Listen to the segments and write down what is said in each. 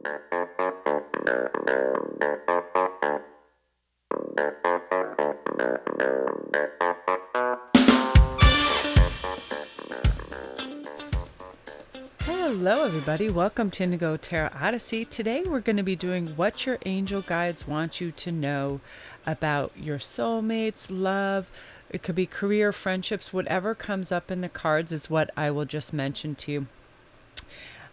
Hello everybody, welcome to Instantgo Tarot Odyssey. Today we're going to be doing what your angel guides want you to know about your soulmates, love. It could be career, friendships, whatever comes up in the cards is what I will just mention to you.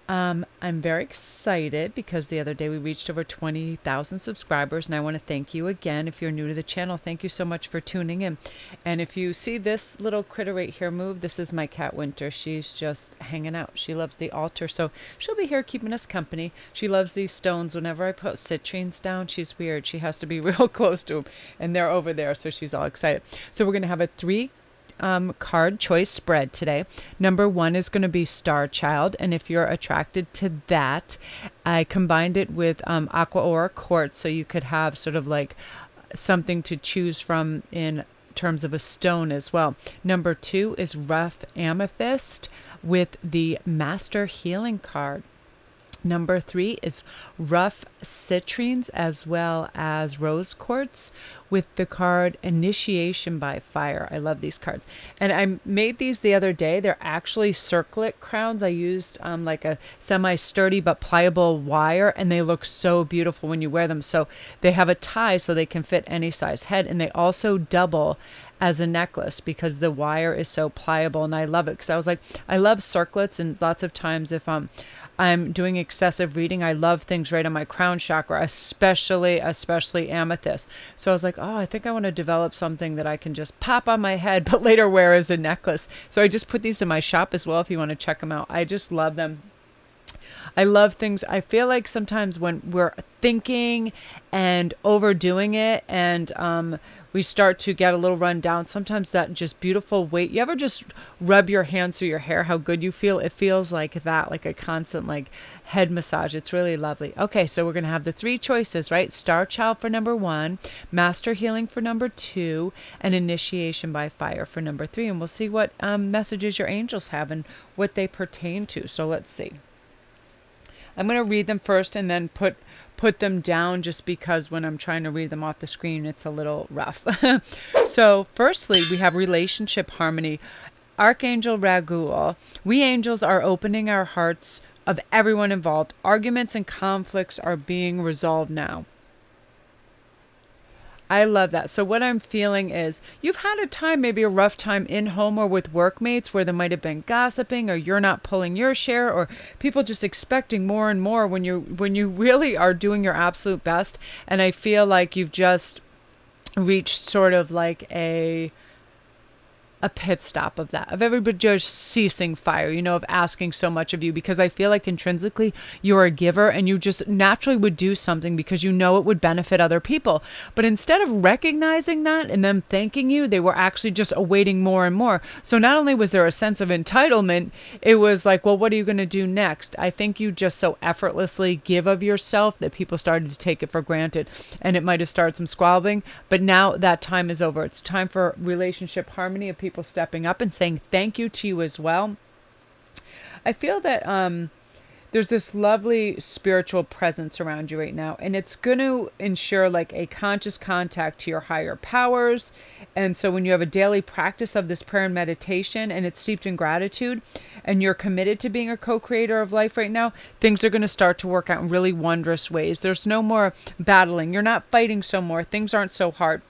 I'm very excited because the other day we reached over 20,000 subscribers, and I want to thank you again. If you're new to the channel, thank you so much for tuning in. And if you see this little critter right here move, this is my cat Winter. She's just hanging out. She loves the altar, so she'll be here keeping us company. She loves these stones. Whenever I put citrines down, she's weird. She has to be real close to them, and they're over there, so she's all excited. So we're going to have a card choice spread today. Number one is going to be Star Child, and if you're attracted to that, I combined it with Aqua Aura Quartz, so you could have sort of like something to choose from in terms of a stone as well. Number two is Rough Amethyst with the Master Healing card. Number three is Rough Citrines as well as Rose Quartz with the card Initiation by Fire. I love these cards. And I made these the other day. They're actually circlet crowns. I used like a semi-sturdy but pliable wire, and they look so beautiful when you wear them. So they have a tie so they can fit any size head, and they also double as a necklace because the wire is so pliable, and I love it because I was like, I love circlets, and lots of times if I'm doing excessive reading, I love things right on my crown chakra, especially amethyst. So I was like, oh, I think I want to develop something that I can just pop on my head, but later wear as a necklace. So I just put these in my shop as well if you want to check them out. I just love them. I love things. I feel like sometimes when we're thinking and overdoing it and we start to get a little run down, sometimes that just beautiful weight. You ever just rub your hands through your hair, how good you feel? It feels like that, like a constant like head massage. It's really lovely. Okay, so we're going to have the three choices, right? Star Child for number one, Master Healing for number two, and Initiation by Fire for number three. And we'll see what messages your angels have and what they pertain to. So let's see. I'm going to read them first and then put them down just because when I'm trying to read them off the screen, it's a little rough. So firstly, we have relationship harmony. Archangel Raguel, we angels are opening our hearts of everyone involved. Arguments and conflicts are being resolved now. I love that. So what I'm feeling is you've had a time, maybe a rough time in home or with workmates where there might have been gossiping, or you're not pulling your share, or people just expecting more and more when you really are doing your absolute best. And I feel like you've just reached sort of like a pit stop of that, of everybody just ceasing fire, you know, of asking so much of you, because I feel like intrinsically you're a giver and you just naturally would do something because you know it would benefit other people. But instead of recognizing that and them thanking you, they were actually just awaiting more and more. So not only was there a sense of entitlement, it was like, well, what are you going to do next? I think you just so effortlessly give of yourself that people started to take it for granted, and it might have started some squabbling, but now that time is over. It's time for relationship harmony of people stepping up and saying thank you to you as well. I feel that there's this lovely spiritual presence around you right now, and it's going to ensure like a conscious contact to your higher powers. And so when you have a daily practice of this prayer and meditation, and it's steeped in gratitude, and you're committed to being a co-creator of life right now, things are going to start to work out in really wondrous ways. There's no more battling. You're not fighting so more. Things aren't so hard.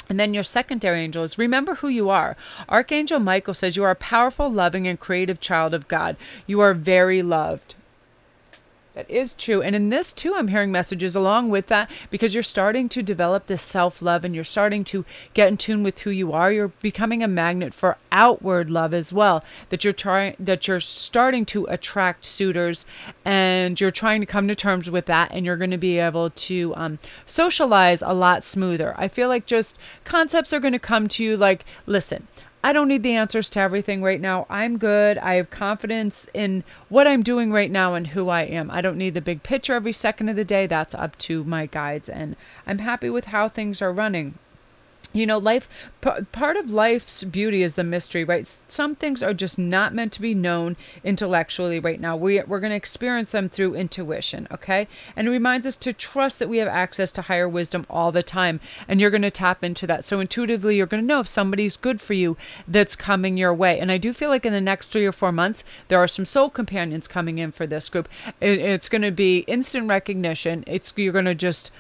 And then your secondary angel is remember who you are. Archangel Michael says you are a powerful, loving, and creative child of God. You are very loved. That is true. And in this too, I'm hearing messages along with that, because you're starting to develop this self-love and you're starting to get in tune with who you are. You're becoming a magnet for outward love as well, that you're starting to attract suitors, and you're trying to come to terms with that, and you're going to be able to socialize a lot smoother. I feel like just concepts are going to come to you like, listen, I don't need the answers to everything right now. I'm good. I have confidence in what I'm doing right now and who I am. I don't need the big picture every second of the day. That's up to my guides, and I'm happy with how things are running. Life, part of life's beauty is the mystery, right? Some things are just not meant to be known intellectually right now. We're going to experience them through intuition, okay? And it reminds us to trust that we have access to higher wisdom all the time. And you're going to tap into that. So intuitively, you're going to know if somebody's good for you that's coming your way. And I do feel like in the next 3 or 4 months, there are some soul companions coming in for this group. It's going to be instant recognition. You're going to just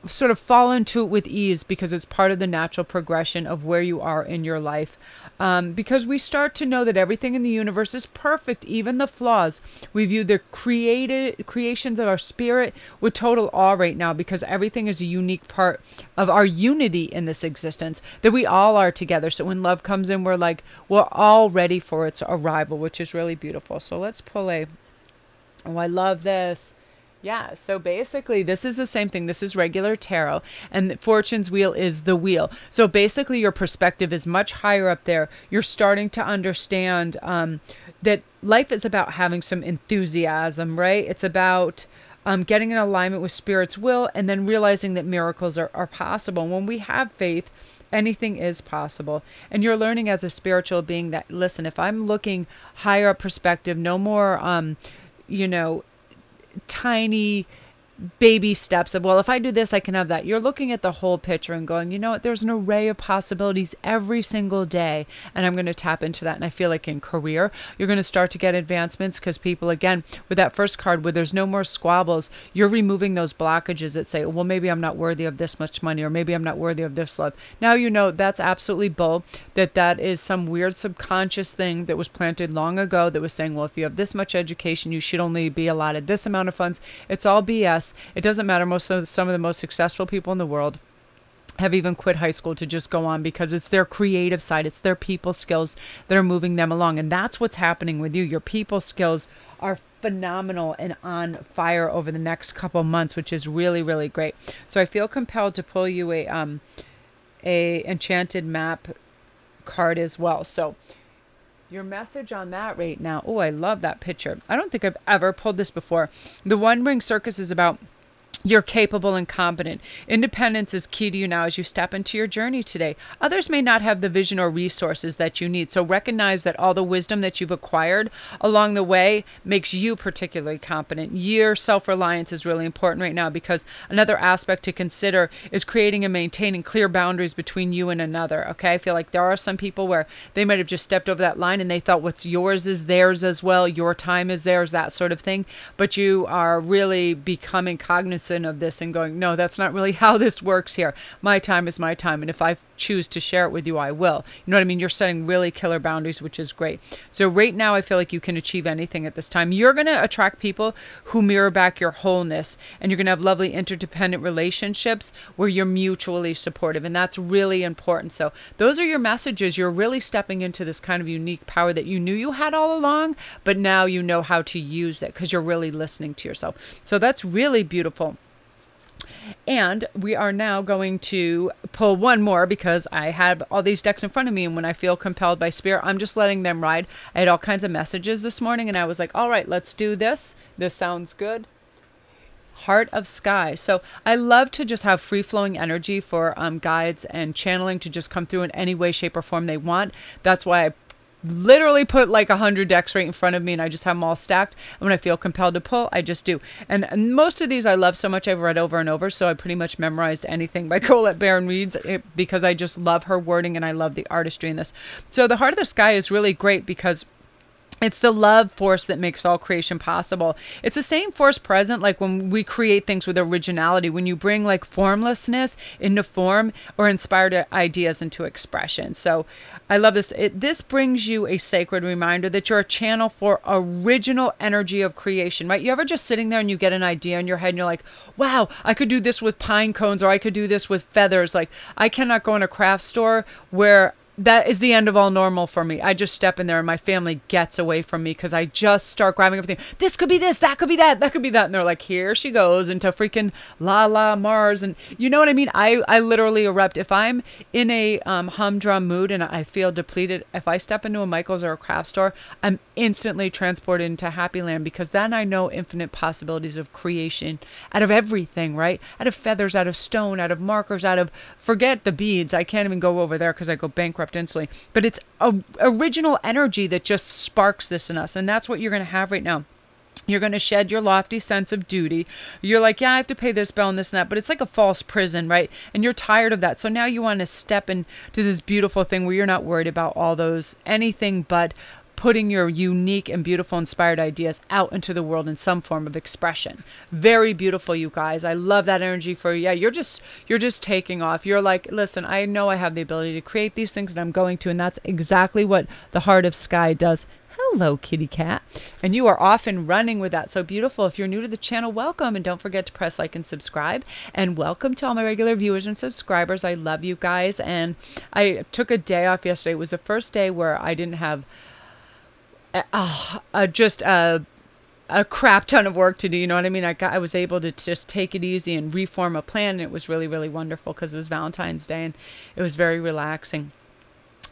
sort of fall into it with ease because it's part of the natural progression of where you are in your life. Because we start to know that everything in the universe is perfect, even the flaws. We view the creations of our spirit with total awe right now because everything is a unique part of our unity in this existence, that we all are together. So when love comes in, we're all ready for its arrival, which is really beautiful. So let's pull I love this. Yeah, so basically this is the same thing. This is regular tarot, and the Fortune's wheel is the wheel. So basically your perspective is much higher up there. You're starting to understand that life is about having some enthusiasm, right? It's about getting in alignment with Spirit's will and then realizing that miracles are possible. When we have faith, anything is possible. And you're learning as a spiritual being that, listen, if I'm looking higher up perspective, no more, tiny baby steps of, well, if I do this, I can have that. You're looking at the whole picture and going, you know what, there's an array of possibilities every single day. And I'm going to tap into that. And I feel like in career, you're going to start to get advancements because people, again, with that first card where there's no more squabbles, you're removing those blockages that say, well, maybe I'm not worthy of this much money, or maybe I'm not worthy of this love. Now, that's absolutely bull, that is some weird subconscious thing that was planted long ago that was saying, well, if you have this much education, you should only be allotted this amount of funds. It's all BS. It doesn't matter. Some of the most successful people in the world have even quit high school to just go on because it's their creative side. It's their people skills that are moving them along. And that's what's happening with you. Your people skills are phenomenal and on fire over the next couple months, which is really, really great. So I feel compelled to pull you a enchanted map card as well. So your message on that right now. Oh, I love that picture. I don't think I've ever pulled this before. The One Ring Circus is about you're capable and competent. Independence is key to you now as you step into your journey today. Others may not have the vision or resources that you need. So recognize that all the wisdom that you've acquired along the way makes you particularly competent. Your self-reliance is really important right now because another aspect to consider is creating and maintaining clear boundaries between you and another. Okay, I feel like there are some people where they might have just stepped over that line and they thought what's yours is theirs as well. Your time is theirs, that sort of thing. But you are really becoming cognizant of this and going, no, that's not really how this works here. My time is my time. And if I choose to share it with you, I will. You know what I mean? You're setting really killer boundaries, which is great. So right now, I feel like you can achieve anything at this time. You're going to attract people who mirror back your wholeness, and you're going to have lovely interdependent relationships where you're mutually supportive. And that's really important. So those are your messages. You're really stepping into this kind of unique power that you knew you had all along, but now you know how to use it because you're really listening to yourself. So that's really beautiful. And we are now going to pull one more because I have all these decks in front of me. And when I feel compelled by Spirit, I'm just letting them ride. I had all kinds of messages this morning and I was like, all right, let's do this. This sounds good. Heart of Sky. So I love to just have free-flowing energy for guides and channeling to just come through in any way, shape, or form they want. That's why I literally put like 100 decks right in front of me and I just have them all stacked. And when I feel compelled to pull, I just do. And most of these I love so much I've read over and over. So I pretty much memorized anything by Colette Baron Reed because I just love her wording and I love the artistry in this. So the Heart of the Sky is really great because it's the love force that makes all creation possible. It's the same force present like when we create things with originality, when you bring like formlessness into form or inspired ideas into expression. So I love this. This brings you a sacred reminder that you're a channel for original energy of creation, right? You ever just sitting there and you get an idea in your head and you're like, wow, I could do this with pine cones or I could do this with feathers. Like I cannot go in a craft store where that is the end of all normal for me. I just step in there and my family gets away from me because I just start grabbing everything. This could be this, that could be that, that could be that. And they're like, here she goes into freaking La La Mars. And you know what I mean? I literally erupt. If I'm in a humdrum mood and I feel depleted, if I step into a Michael's or a craft store, I'm instantly transported into happy land, because then I know infinite possibilities of creation out of everything, right? Out of feathers, out of stone, out of markers, out of, forget the beads. I can't even go over there because I go bankrupt instantly. But it's original energy that just sparks this in us. And that's what you're going to have right now. You're going to shed your lofty sense of duty. You're like, yeah, I have to pay this bill and this and that, but it's like a false prison, right? And you're tired of that. So now you want to step into this beautiful thing where you're not worried about all those, anything but putting your unique and beautiful inspired ideas out into the world in some form of expression. Very beautiful, you guys. I love that energy for you. Yeah, you're just taking off. You're like, listen, I know I have the ability to create these things, and I'm going to, and that's exactly what the Heart of Sky does. Hello, kitty cat. And you are off and running with that. So beautiful. If you're new to the channel, welcome. And don't forget to press like and subscribe. And welcome to all my regular viewers and subscribers. I love you guys. And I took a day off yesterday. It was the first day where I didn't have just a crap ton of work to do. You know what I mean? I was able to just take it easy and reform a plan. And it was really, really wonderful because it was Valentine's Day and it was very relaxing.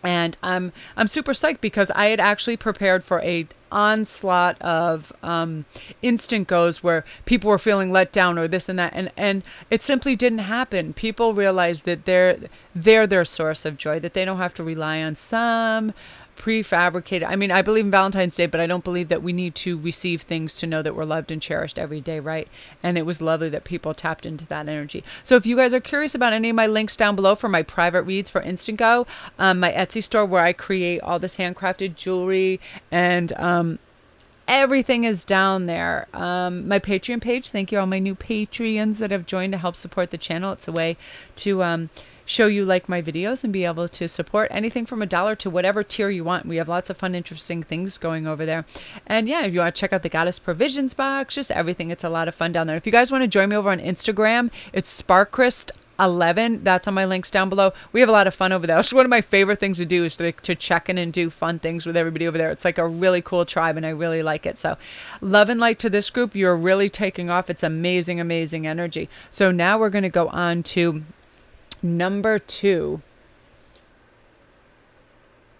And I'm super psyched because I had actually prepared for a onslaught of Instantgos where people were feeling let down or this and that, and it simply didn't happen. People realized that they're their source of joy, that they don't have to rely on some prefabricated. I mean, I believe in Valentine's Day, but I don't believe that we need to receive things to know that we're loved and cherished every day, right? And it was lovely that people tapped into that energy. So if you guys are curious about any of my links down below for my private reads for Instantgo, my Etsy store where I create all this handcrafted jewelry and everything is down there. My Patreon page, thank you all my new Patreons that have joined to help support the channel. It's a way to show you like my videos and be able to support anything from $1 to whatever tier you want. We have lots of fun, interesting things going over there. And yeah, if you want to check out the Goddess Provisions box, just everything, it's a lot of fun down there. If you guys want to join me over on Instagram, it's Sparkrist11. That's on my links down below. We have a lot of fun over there. It's one of my favorite things to do is to check in and do fun things with everybody over there. It's like a really cool tribe and I really like it. So love and light to this group. You're really taking off. It's amazing, amazing energy. So now we're going to go on to number 2.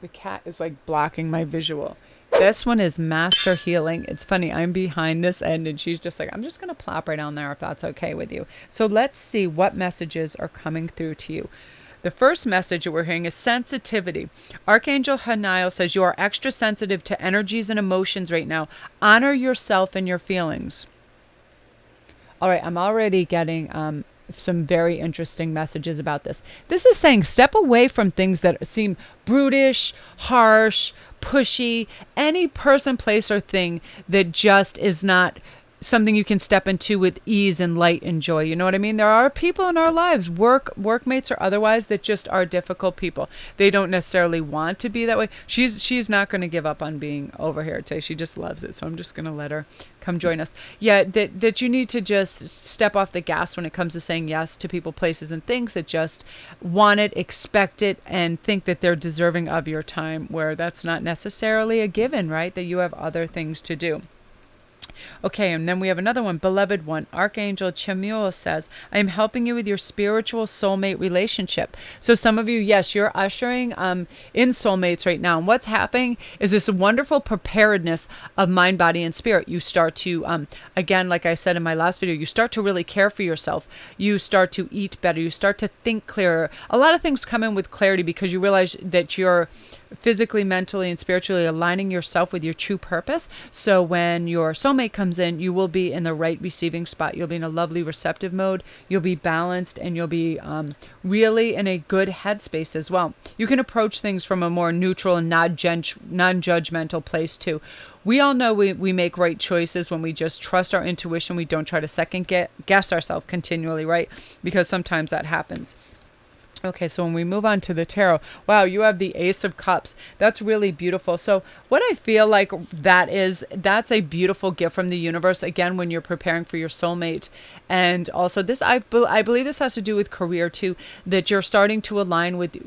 The cat is like blocking my visual. This one is Master Healing. It's funny, I'm behind this end and she's just like, I'm just going to plop right down there if that's okay with you. So let's see what messages are coming through to you. The first message that we're hearing is sensitivity. Archangel Haniel says you are extra sensitive to energies and emotions right now. Honor yourself and your feelings. All right, I'm already getting some very interesting messages about this. This is saying step away from things that seem brutish, harsh, pushy, any person, place, or thing that just is not something you can step into with ease and light and joy. You know what I mean? There are people in our lives, workmates or otherwise, that just are difficult people. They don't necessarily want to be that way. She's not going to give up on being over here today. She just loves it. So I'm just going to let her come join us. Yeah, that you need to just step off the gas when it comes to saying yes to people, places, and things that just want it, expect it, and think that they're deserving of your time, where that's not necessarily a given, right? That you have other things to do. Okay, and then we have another one, beloved one. Archangel Chamuel says, I am helping you with your spiritual soulmate relationship. So some of you, yes, you're ushering in soulmates right now. And what's happening is this wonderful preparedness of mind, body, and spirit. You start to, again, like I said in my last video, you start to really care for yourself. You start to eat better. You start to think clearer. A lot of things come in with clarity because you realize that you're physically, mentally, and spiritually aligning yourself with your true purpose. So when your soulmate comes in, you will be in the right receiving spot. You'll be in a lovely receptive mode. You'll be balanced, and you'll be really in a good headspace as well. You can approach things from a more neutral and non-judgmental place too. We all know we make right choices when we just trust our intuition. We don't try to second guess ourselves continually, right? Because sometimes that happens. Okay, so when we move on to the tarot, wow, you have the Ace of Cups. That's really beautiful. So what I feel like that's a beautiful gift from the universe, again, when you're preparing for your soulmate. And also this, I believe this has to do with career too, that you're starting to align with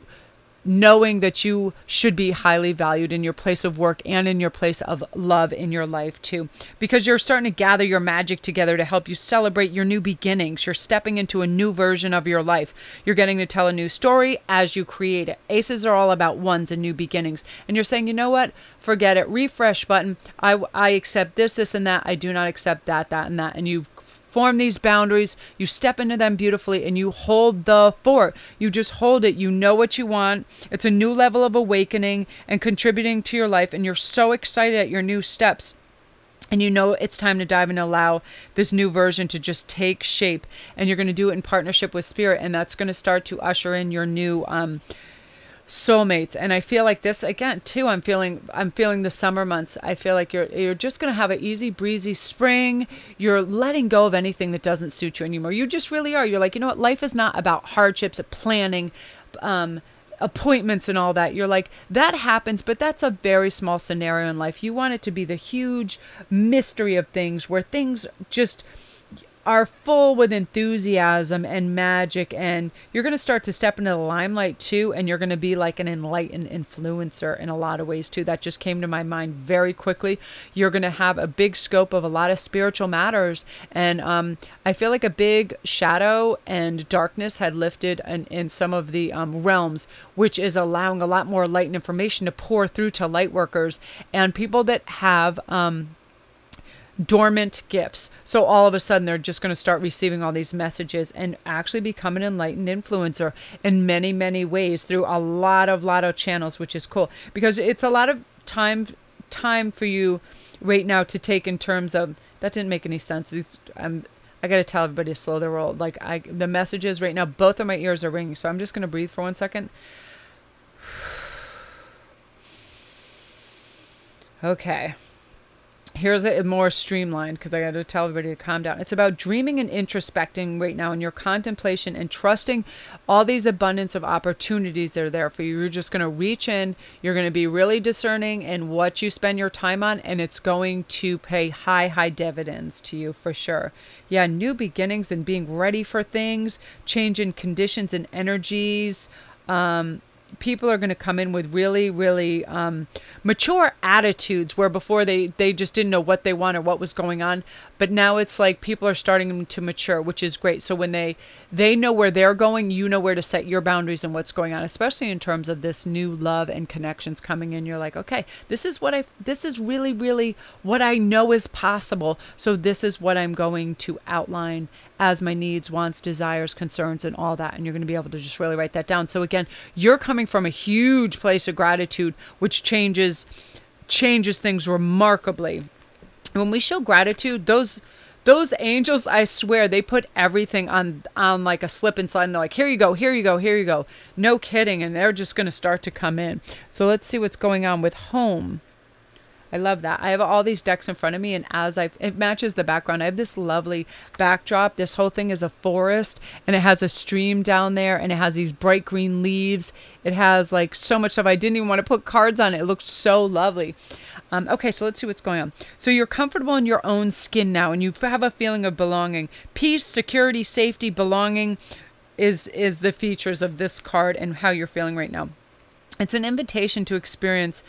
knowing that you should be highly valued in your place of work and in your place of love in your life too, because you're starting to gather your magic together to help you celebrate your new beginnings. You're stepping into a new version of your life. You're getting to tell a new story as you create it. Aces are all about ones and new beginnings. And you're saying, you know what? Forget it. Refresh button. I accept this, and that. I do not accept that, and that. And you form these boundaries, you step into them beautifully, and you hold the fort. You just hold it. You know what you want. It's a new level of awakening and contributing to your life, and you're so excited at your new steps. And you know it's time to dive and allow this new version to just take shape. And you're going to do it in partnership with Spirit, and that's going to start to usher in your new soulmates. And I feel like this again too, I'm feeling the summer months. I feel like you're just going to have an easy breezy spring. You're letting go of anything that doesn't suit you anymore. You just really are. You're like, you know what, life is not about hardships, planning, appointments and all that. You're like, that happens, but that's a very small scenario in life. You want it to be the huge mystery of things, where things just are full with enthusiasm and magic, and you're going to start to step into the limelight too, and you're going to be like an enlightened influencer in a lot of ways too. That just came to my mind very quickly. You're going to have a big scope of a lot of spiritual matters, and I feel like a big shadow and darkness had lifted in some of the realms, which is allowing a lot more light and information to pour through to light workers and people that have dormant gifts. So all of a sudden they're just going to start receiving all these messages and actually become an enlightened influencer in many, many ways through a lot of channels, which is cool, because it's a lot of time for you right now to take in terms of, that didn't make any sense. I got to tell everybody to slow their roll. Like the messages right now, both of my ears are ringing. So I'm just going to breathe for 1 second. Okay. Here's a more streamlined, because I got to tell everybody to calm down. It's about dreaming and introspecting right now in your contemplation and trusting all these abundance of opportunities that are there for you. You're just going to reach in. You're going to be really discerning in what you spend your time on, and it's going to pay high dividends to you for sure. Yeah, new beginnings and being ready for things, change in conditions and energies. People are going to come in with really mature attitudes, where before they just didn't know what they want or what was going on. But now it's like people are starting to mature, which is great. So when they know where they're going, you know where to set your boundaries and what's going on, especially in terms of this new love and connections coming in. You're like, okay, this is really what I know is possible. So this is what I'm going to outline as my needs, wants, desires, concerns, and all that. And you're going to be able to just really write that down. So again, you're coming from a huge place of gratitude, which changes things remarkably. When we show gratitude, those angels, I swear, they put everything on like a slip and slide, and they're like, here you go. No kidding. And they're just going to start to come in. So let's see what's going on with home. I love that. I have all these decks in front of me, and it matches the background. I have this lovely backdrop. This whole thing is a forest, and it has a stream down there, and it has these bright green leaves. It has like so much stuff. I didn't even want to put cards on it. It looked so lovely. Okay, so let's see what's going on. So you're comfortable in your own skin now, and you have a feeling of belonging. Peace, security, safety, belonging is the features of this card and how you're feeling right now. It's an invitation to experience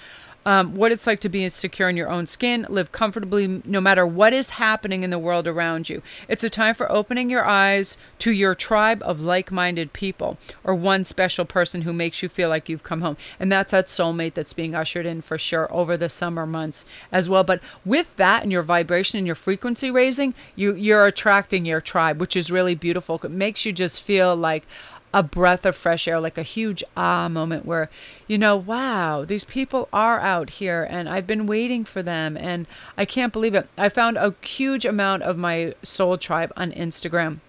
what it's like to be secure in your own skin, live comfortably no matter what is happening in the world around you. It's a time for opening your eyes to your tribe of like-minded people, or one special person who makes you feel like you've come home. And that's that soulmate that's being ushered in for sure over the summer months as well. But with that and your vibration and your frequency raising, you're attracting your tribe, which is really beautiful. It makes you just feel like a breath of fresh air, like a huge moment where, wow, these people are out here and I've been waiting for them and I can't believe it. I found a huge amount of my soul tribe on Instagram.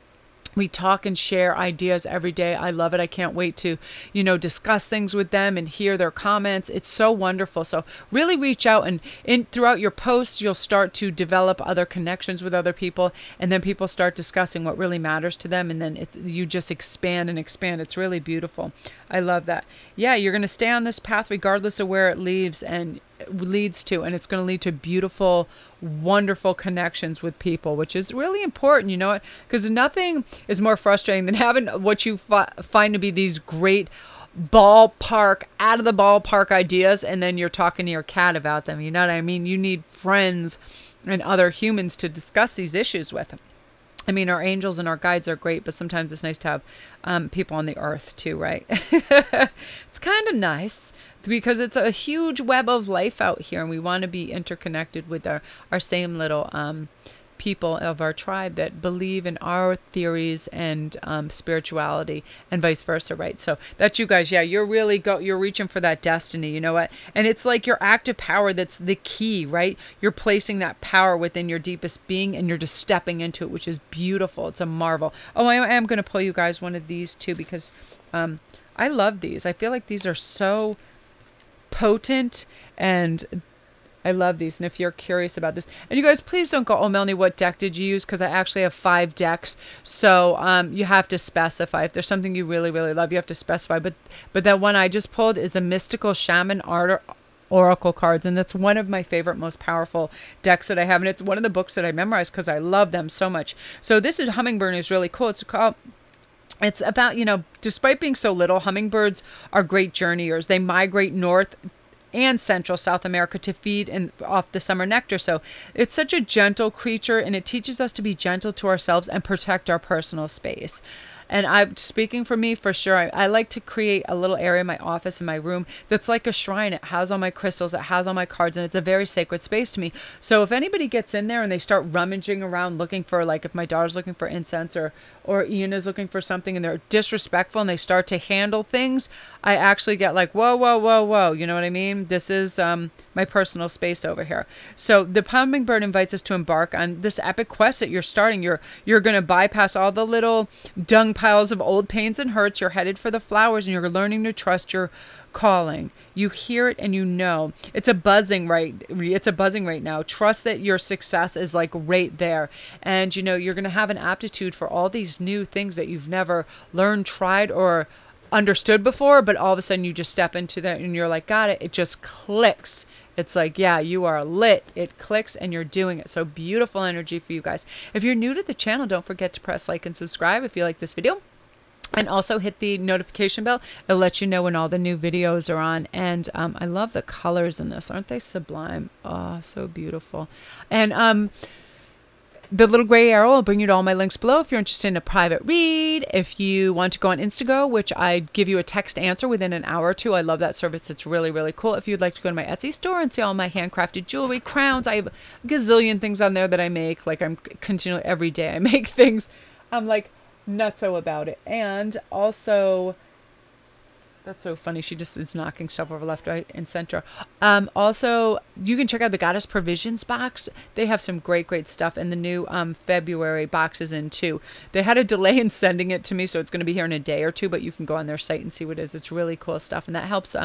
We talk and share ideas every day. I love it. I can't wait to, discuss things with them and hear their comments. It's so wonderful. So really reach out, and throughout your posts, you'll start to develop other connections with other people, and then people start discussing what really matters to them, and then you just expand and expand. It's really beautiful. I love that. Yeah, you're going to stay on this path regardless of where it leads to, and it's going to lead to beautiful, wonderful connections with people, which is really important, because nothing is more frustrating than having what you find to be these great ballpark, out of the ballpark ideas, and then you're talking to your cat about them. You know what I mean? You need friends and other humans to discuss these issues with. I mean, our angels and our guides are great, but sometimes it's nice to have people on the earth too, right? It's kind of nice because it's a huge web of life out here, and we want to be interconnected with our same little people of our tribe that believe in our theories and spirituality, and vice versa, right? So that's you guys. Yeah, you're reaching for that destiny. You know what? And it's like your active power that's the key, right? You're placing that power within your deepest being, and you're just stepping into it, which is beautiful. It's a marvel. Oh, I am going to pull you guys one of these too, because I love these. I feel like these are so potent, and I love these. And if you're curious about this, and you guys, please don't go, oh, Melanie, what deck did you use? Because I actually have 5 decks. So you have to specify. If there's something you really, really love, you have to specify. But that one I just pulled is the Mystical Shaman Oracle cards. And that's one of my favorite, most powerful decks that I have. And it's one of the books that I memorized because I love them so much. So this is Hummingbird is really cool. It's about, despite being so little, hummingbirds are great journeyers. They migrate north and Central South America to feed off the summer nectar. So it's such a gentle creature, and it teaches us to be gentle to ourselves and protect our personal space. And I'm speaking for me, for sure. I like to create a little area in my office, in my room, that's like a shrine. It has all my crystals, it has all my cards, and it's a very sacred space to me. So if anybody gets in there and they start rummaging around looking for, like if my daughter's looking for incense or Ian is looking for something, and they're disrespectful and they start to handle things, I actually get like, whoa, whoa, whoa, whoa. You know what I mean? This is my personal space over here. So the hummingbird invites us to embark on this epic quest that you're starting. You're going to bypass all the little dung piles of old pains and hurts. You're headed for the flowers, and you're learning to trust your calling. You hear it and you know. It's a buzzing right now. Trust that your success is like right there. And you're going to have an aptitude for all these new things that you've never learned, tried, or understood before, but all of a sudden you just step into that and you're like, got it. It just clicks. It's like, yeah, you are lit. It clicks and you're doing it. So beautiful energy for you guys. If you're new to the channel, don't forget to press like and subscribe if you like this video. And also hit the notification bell. It'll let you know when all the new videos are on. And I love the colors in this. Aren't they sublime? Oh, so beautiful. And the little gray arrow will bring you to all my links below if you're interested in a private read. If you want to go on Instantgo, which I give you a text answer within an hour or two. I love that service. It's really, really cool. If you'd like to go to my Etsy store and see all my handcrafted jewelry, crowns, I have a gazillion things on there that I make. Like I'm continually, every day I make things. I'm like nutso about it. And also, that's so funny. She just is knocking stuff over left, right, and center. Also, you can check out the Goddess Provisions box. They have some great, great stuff. And the new February boxes in too. They had a delay in sending it to me, so it's going to be here in a day or two. But you can go on their site and see what it is. It's really cool stuff, and that helps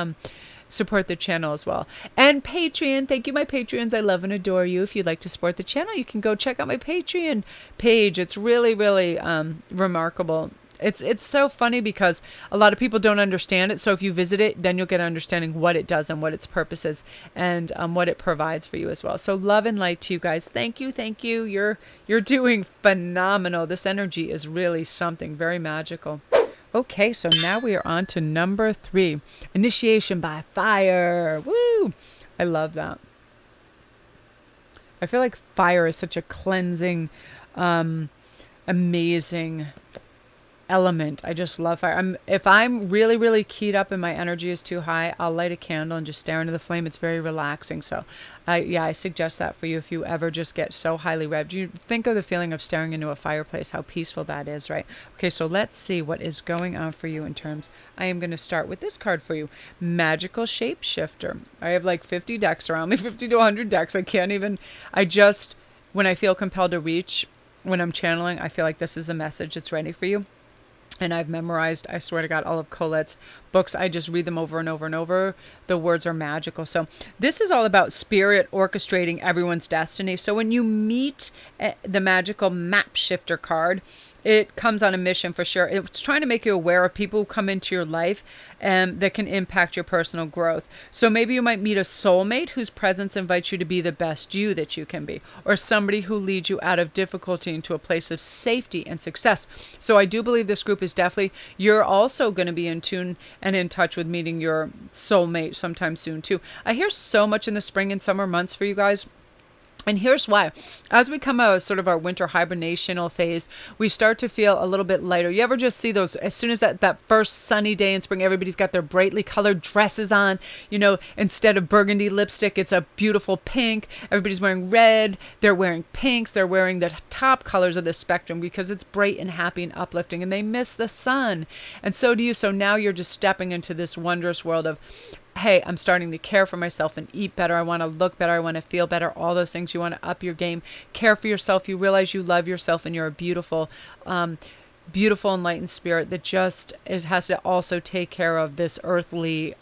support the channel as well. And Patreon, thank you, my Patreons. I love and adore you. If you'd like to support the channel, you can go check out my Patreon page. It's really, really remarkable. It's so funny because a lot of people don't understand it. So if you visit it, then you'll get an understanding what it does and what its purpose is, and what it provides for you as well. So love and light to you guys. Thank you, thank you. You're doing phenomenal. This energy is really something very magical. Okay, so now we are on to number 3, initiation by fire. Woo! I love that. I feel like fire is such a cleansing, amazing element. I just love fire. If I'm really, really keyed up and my energy is too high, I'll light a candle and just stare into the flame. It's very relaxing. So I suggest that for you if you ever just get so highly revved. You think of the feeling of staring into a fireplace, how peaceful that is, right? Okay, so let's see what is going on for you in terms. I am going to start with this card for you. Magical Shapeshifter. I have like 50 decks around me, 50 to 100 decks. When I feel compelled to reach, when I'm channeling, I feel like this is a message that's ready for you. And I've memorized, I swear to God, all of Colette's books. I just read them over and over and over. The words are magical. So this is all about spirit orchestrating everyone's destiny. So when you meet the magical map shifter card, it comes on a mission for sure. It's trying to make you aware of people who come into your life that can impact your personal growth. So maybe you might meet a soulmate whose presence invites you to be the best you that you can be, or somebody who leads you out of difficulty into a place of safety and success. So I do believe this group is definitely, you're also going to be in tune and in touch with meeting your soulmate sometime soon too. I hear so much in the spring and summer months for you guys. And here's why. As we come out of sort of our winter hibernational phase, we start to feel a little bit lighter. You ever just see those, as soon as that first sunny day in spring, everybody's got their brightly colored dresses on, you know, instead of burgundy lipstick, it's a beautiful pink. Everybody's wearing red. They're wearing pinks. They're wearing the top colors of the spectrum because it's bright and happy and uplifting, and they miss the sun. And so do you. So now you're just stepping into this wondrous world of, hey, I'm starting to care for myself and eat better. I want to look better. I want to feel better. All those things. You want to up your game, care for yourself. You realize you love yourself and you're a beautiful, beautiful enlightened spirit that just has to also take care of this earthly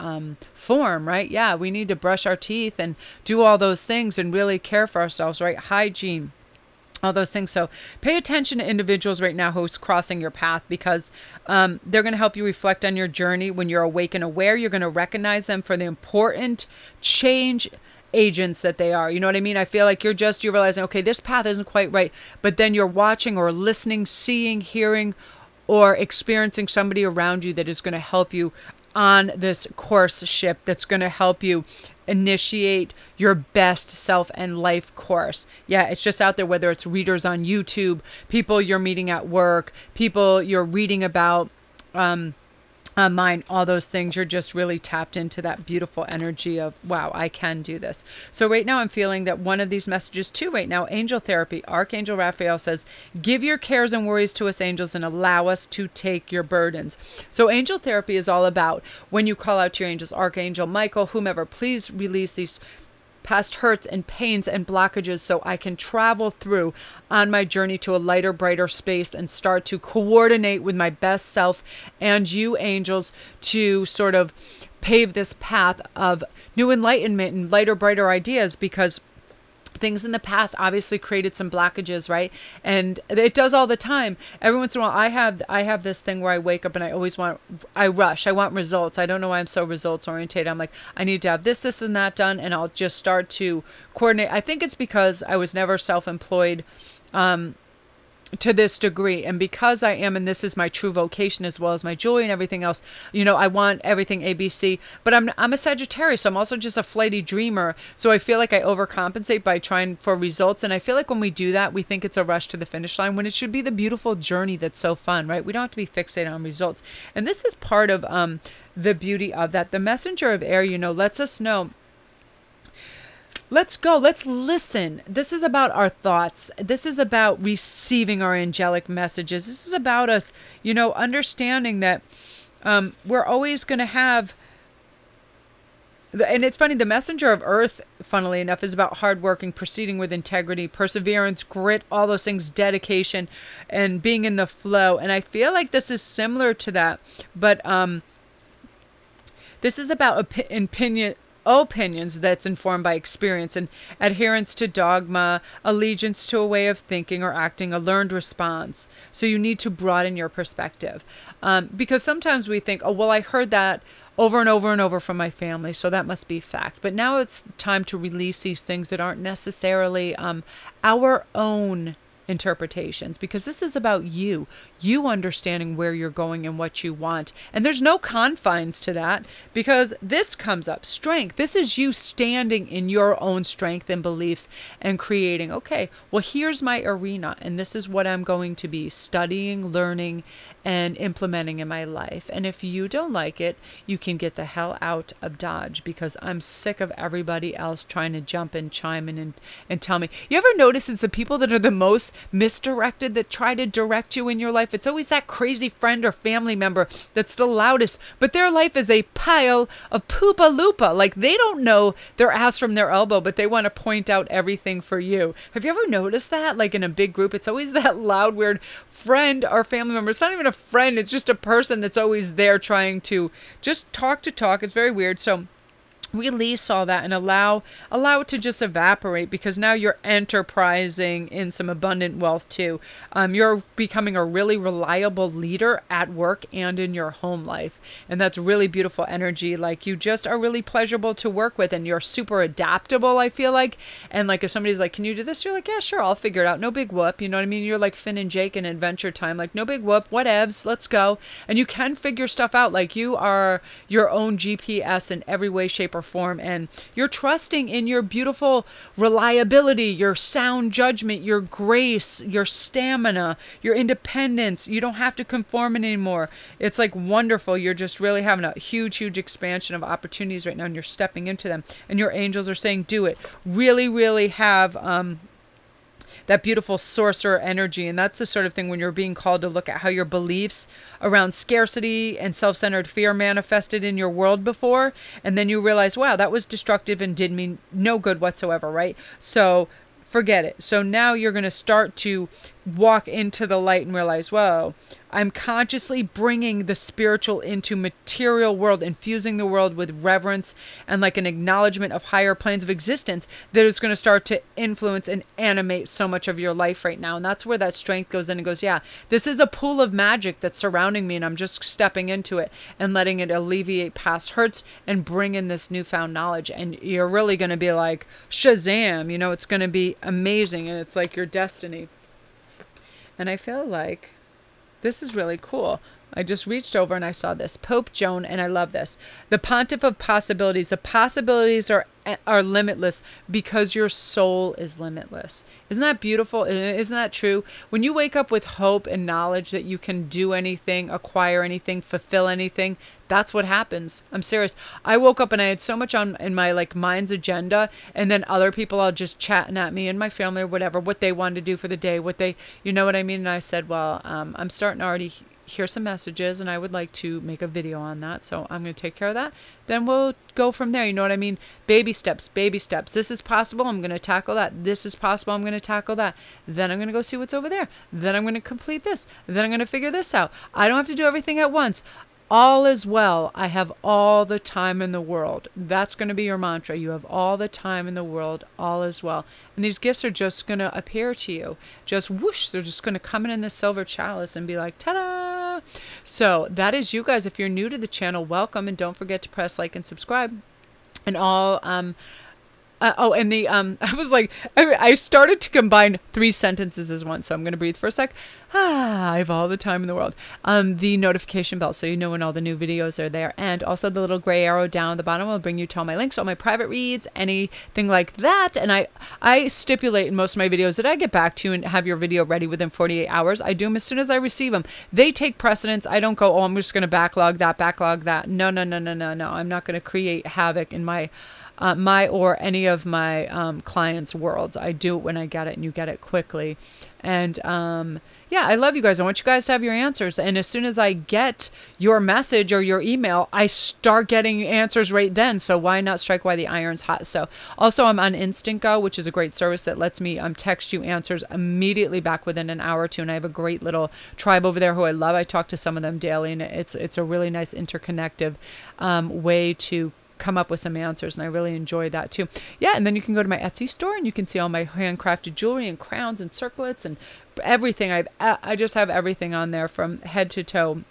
form, right? Yeah, we need to brush our teeth and do all those things and really care for ourselves, right? Hygiene. All those things. So pay attention to individuals right now who's crossing your path, because they're going to help you reflect on your journey. When you're awake and aware, you're going to recognize them for the important change agents that they are. You know what I mean? I feel like you're realizing, okay, this path isn't quite right, but then you're watching or listening, seeing, hearing, or experiencing somebody around you that is going to help you on this course ship, that's going to help you initiate your best self and life course. Yeah, it's just out there, whether it's readers on YouTube, people you're meeting at work, people you're reading about online, all those things. You're just really tapped into that beautiful energy of, wow, I can do this. So right now I'm feeling that one of these messages too right now, angel therapy, Archangel Raphael says, give your cares and worries to us angels and allow us to take your burdens. So angel therapy is all about when you call out to your angels, Archangel Michael, whomever, please release these past hurts and pains and blockages so I can travel through on my journey to a lighter, brighter space and start to coordinate with my best self and you angels to sort of pave this path of new enlightenment and lighter, brighter ideas, because things in the past obviously created some blockages, right? And it does all the time. Every once in a while, I have this thing where I wake up and I rush. I want results. I don't know why I'm so results oriented. I'm like, I need to have this, and that done, and I'll just start to coordinate. I think it's because I was never self-employed to this degree, and because I am, and this is my true vocation as well as my joy and everything else, you know, I want everything ABC, but I'm a Sagittarius, so I'm also just a flighty dreamer, so I feel like I overcompensate by trying for results, and I feel like when we do that, we think it's a rush to the finish line, when it should be the beautiful journey that's so fun, right? We don't have to be fixated on results, and this is part of the beauty of that. The messenger of air, you know, lets us know, let's go. Let's listen. This is about our thoughts. This is about receiving our angelic messages. This is about us, you know, understanding that we're always going to have, and it's funny, the messenger of earth, funnily enough, is about hardworking, proceeding with integrity, perseverance, grit, all those things, dedication, and being in the flow. And I feel like this is similar to that, but this is about opinions that's informed by experience and adherence to dogma, allegiance to a way of thinking or acting, a learned response. So you need to broaden your perspective, because sometimes we think, oh, well, I heard that over and over and over from my family, so that must be fact. But now it's time to release these things that aren't necessarily our own interpretations, because this is about you understanding where you're going and what you want. And there's no confines to that, because this comes up strength. This is you standing in your own strength and beliefs and creating, okay, well, here's my arena, and this is what I'm going to be studying, learning, and implementing in my life. And if you don't like it, you can get the hell out of Dodge, because I'm sick of everybody else trying to jump and chime in and tell me. You ever notice it's the people that are the most misdirected that try to direct you in your life? It's always that crazy friend or family member that's the loudest, but their life is a pile of poopa loopa. Like, they don't know their ass from their elbow, but they want to point out everything for you. Have you ever noticed that? Like, in a big group, it's always that loud, weird friend or family member. It's not even a friend. It's just a person that's always there trying to just talk to talk. It's very weird. So release all that and allow it to just evaporate, because now you're enterprising in some abundant wealth too. You're becoming a really reliable leader at work and in your home life, and that's really beautiful energy. Like, you just are really pleasurable to work with, and you're super adaptable, I feel like. And like, if somebody's like, can you do this, you're like, yeah, sure, I'll figure it out, no big whoop. You know what I mean? You're like Finn and Jake in Adventure Time, like, no big whoop, whatevs, let's go. And you can figure stuff out. Like, you are your own GPS in every way, shape, or form, and you're trusting in your beautiful reliability, your sound judgment, your grace, your stamina, your independence. You don't have to conform anymore. It's like wonderful. You're just really having a huge expansion of opportunities right now, and you're stepping into them, and your angels are saying do it. Really have that beautiful sorcerer energy. And that's the sort of thing when you're being called to look at how your beliefs around scarcity and self-centered fear manifested in your world before. And then you realize, wow, that was destructive and did me no good whatsoever, right? So forget it. So now you're going to start to walk into the light and realize, whoa, I'm consciously bringing the spiritual into material world, infusing the world with reverence and like an acknowledgement of higher planes of existence that is going to start to influence and animate so much of your life right now. And that's where that strength goes in and goes, yeah, this is a pool of magic that's surrounding me, and I'm just stepping into it and letting it alleviate past hurts and bring in this newfound knowledge. And you're really going to be like, Shazam, you know, it's going to be amazing, and it's like your destiny. And I feel like this is really cool. I just reached over and I saw this. Pope Joan, and I love this. The Pontiff of Possibilities. The possibilities are limitless because your soul is limitless. Isn't that beautiful? Isn't that true? When you wake up with hope and knowledge that you can do anything, acquire anything, fulfill anything, that's what happens. I'm serious. I woke up and I had so much on in my like mind's agenda, and then other people are just chatting at me and my family or whatever, what they wanted to do for the day, what they, you know what I mean? And I said, well, I'm starting to already hear some messages, and I would like to make a video on that. So I'm going to take care of that. Then we'll go from there. You know what I mean? Baby steps, baby steps. This is possible. I'm going to tackle that. This is possible. I'm going to tackle that. Then I'm going to go see what's over there. Then I'm going to complete this. Then I'm going to figure this out. I don't have to do everything at once. All is well. I have all the time in the world. That's going to be your mantra. You have all the time in the world. All is well. And these gifts are just going to appear to you. Just whoosh. They're just going to come in this silver chalice and be like, ta-da! So that is you guys. If you're new to the channel, welcome. And don't forget to press like and subscribe. And all, I was like, I started to combine 3 sentences as one. So I'm going to breathe for a sec. I have all the time in the world. The notification bell, so you know when all the new videos are there. And also the little gray arrow down the bottom will bring you to all my links, all my private reads, anything like that. And I stipulate in most of my videos that I get back to you and have your video ready within 48 hours. I do them as soon as I receive them. They take precedence. I don't go, oh, I'm just going to backlog that. No. I'm not going to create havoc in my or any of my clients' worlds. I do it when I get it, and you get it quickly. And yeah, I love you guys. I want you guys to have your answers. And as soon as I get your message or your email, I start getting answers right then. So why not strike while the iron's hot? So also I'm on Instantgo, which is a great service that lets me text you answers immediately back within an hour or two. And I have a great little tribe over there who I love. I talk to some of them daily, and it's a really nice interconnective way to come up with some answers, and I really enjoy that too. Yeah, and then you can go to my Etsy store and you can see all my handcrafted jewelry and crowns and circlets and everything. I just have everything on there from head to toe.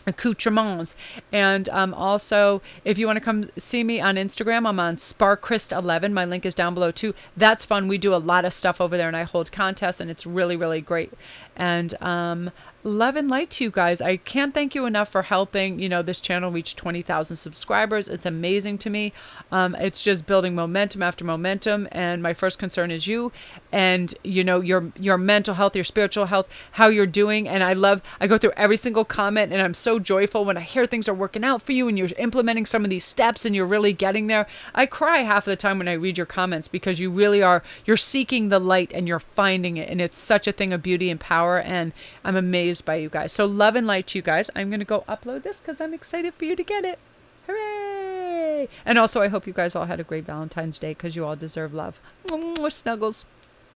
Accoutrements. And also, if you want to come see me on Instagram, I'm on SparkChrist11. My link is down below too. That's fun. We do a lot of stuff over there, and I hold contests, and it's really, really great. And love and light to you guys. I can't thank you enough for helping, this channel reach 20,000 subscribers. It's amazing to me. It's just building momentum after momentum. And my first concern is you and, your mental health, your spiritual health, how you're doing. And I go through every single comment, and I'm so joyful when I hear things are working out for you and you're implementing some of these steps and you're really getting there. I cry half of the time when I read your comments, because you really you're seeking the light and you're finding it. And it's such a thing of beauty and power. And I'm amazed by you guys. So love and light to you guys. I'm going to go upload this because I'm excited for you to get it. Hooray! And also, I hope you guys all had a great Valentine's Day, because you all deserve love. Snuggles.